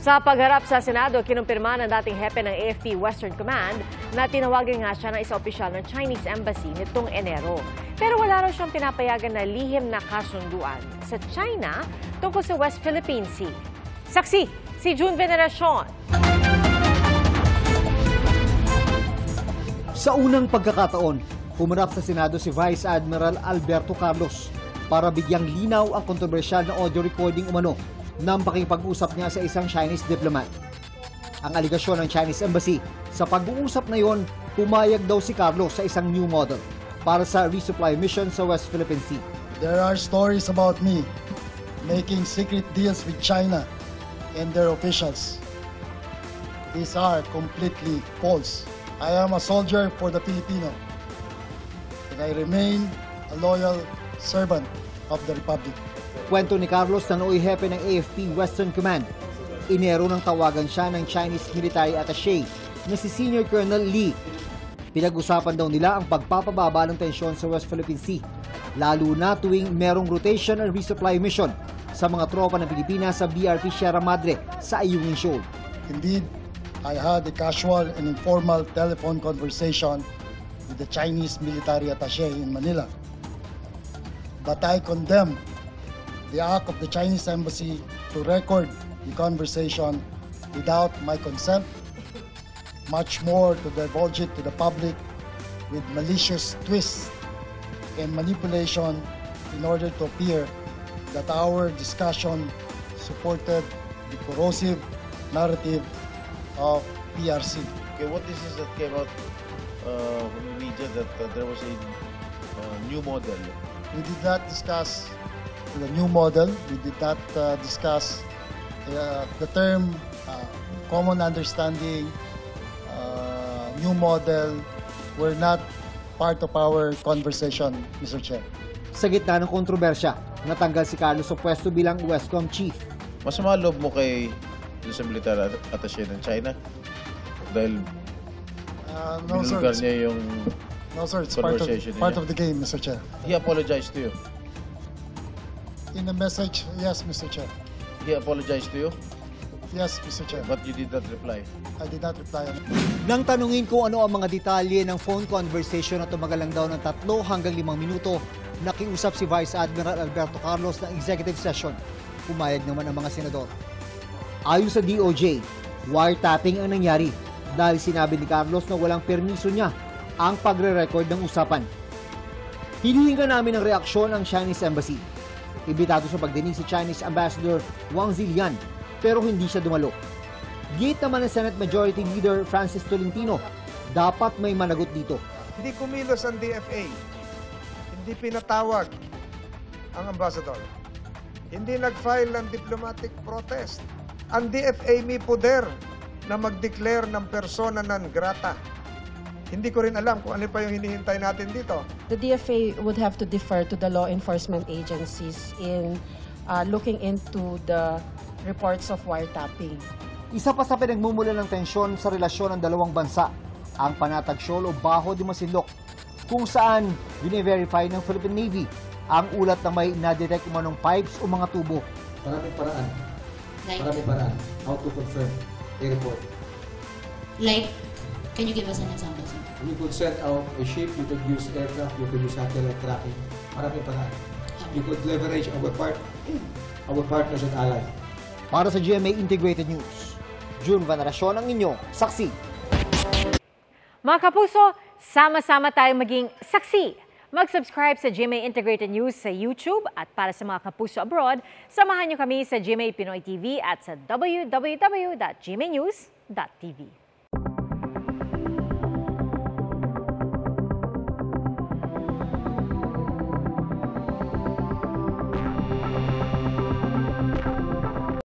Sa pagharap sa Senado, kinumpirma ng dating hepe ng AFP Western Command na tinawagan nga siya ng isang opisyal ng Chinese Embassy nitong Enero. Pero wala raw siyang pinapayagan na lihim na kasunduan sa China tungkol sa West Philippine Sea. Saksi, si June Veneracion. Sa unang pagkakataon, humarap sa Senado si Vice Admiral Alberto Carlos para bigyang linaw ang kontrobersyal na audio recording umano ng pakipag-usap niya sa isang Chinese diplomat. Ang aligasyon ng Chinese Embassy, sa pag-uusap na yon, pumayag daw si Carlos sa isang new model para sa resupply mission sa West Philippine Sea. There are stories about me making secret deals with China and their officials. These are completely false. I am a soldier for the Filipino, and I remain a loyal servant of the Republic. Kwento ni Carlos na nooy hepe ng AFP Western Command. Enero nang tawagan siya ng Chinese military attaché na si Senior Colonel Lee. Pinag-usapan daw nila ang pagpapababa ng tensyon sa West Philippine Sea, lalo na tuwing merong rotation and resupply mission sa mga tropa ng Pilipinas sa BRP Sierra Madre sa Ayungin Shoal. Indeed, I had a casual and informal telephone conversation with the Chinese military attaché in Manila. But I condemn the act of the Chinese Embassy to record the conversation without my consent, much more to divulge it to the public with malicious twists and manipulation in order to appear that our discussion supported the corrosive narrative of PRC. Okay, what is this that came out from the media that there was a new model? We did not discuss the new model. We did not discuss the term common understanding, new model. Were not part of our conversation, Mr. Chair. Sa gitna ng kontrobersya, natanggal si Carlos sa pwesto bilang Westcom Chief. Masama loob mo kay sa military attaché ng China? Dahil No, sir. binulgar niya yung No, sir. It's conversation part niya. of the game, Mr. Chair. He apologized to you. In the message, yes, Mr. Chair. He apologized to you, Yes, Mr. Chair. but you did not reply. I did not reply. Nang tanungin kung ano ang mga detalye ng phone conversation na tumagal lang daw ng 3 hanggang 5 minuto, nakiusap si Vice Admiral Alberto Carlos ng executive session. Pumayag naman ang mga senador. Ayon sa DOJ, wiretapping ang nangyari dahil sinabi ni Carlos na walang permiso niya ang pagre-record ng usapan. Hinihinga namin ng reaksyon ang Chinese Embassy. Imbitado sa pagdinig si Chinese Ambassador Wang Zilian pero hindi siya dumalo. Gate naman ng Senate Majority Leader Francis Tolentino, dapat may managot dito. Hindi kumilos ang DFA. Hindi pinatawag ang ambassador. Hindi nag-file ng diplomatic protest. Ang DFA may poder na mag-declare ng persona non grata. Hindi ko rin alam kung ano pa yung hinihintay natin dito. The DFA would have to defer to the law enforcement agencies in looking into the reports of wiretapping. Isa pa sa pinagmumula ng tensyon sa relasyon ng dalawang bansa, ang Panatag Shoal o Baho de Masinloc, kung saan bine-verify ng Philippine Navy ang ulat na may na-detect umanong pipes o mga tubo. Maraming paraan. Maraming paraan. How to confirm a report. Like, can you give us an example, sir? You could send out a ship, you could use aircraft, you could use satellite tracking. Maraming paraan. You could leverage our partners and allies. Para sa GMA Integrated News, June Veneracion ang inyong saksi. Mga kapuso, sama-sama tayong maging saksi. Mag-subscribe sa GMA Integrated News sa YouTube at para sa mga kapuso abroad, samahan niyo kami sa GMA Pinoy TV at sa www.gmanews.tv.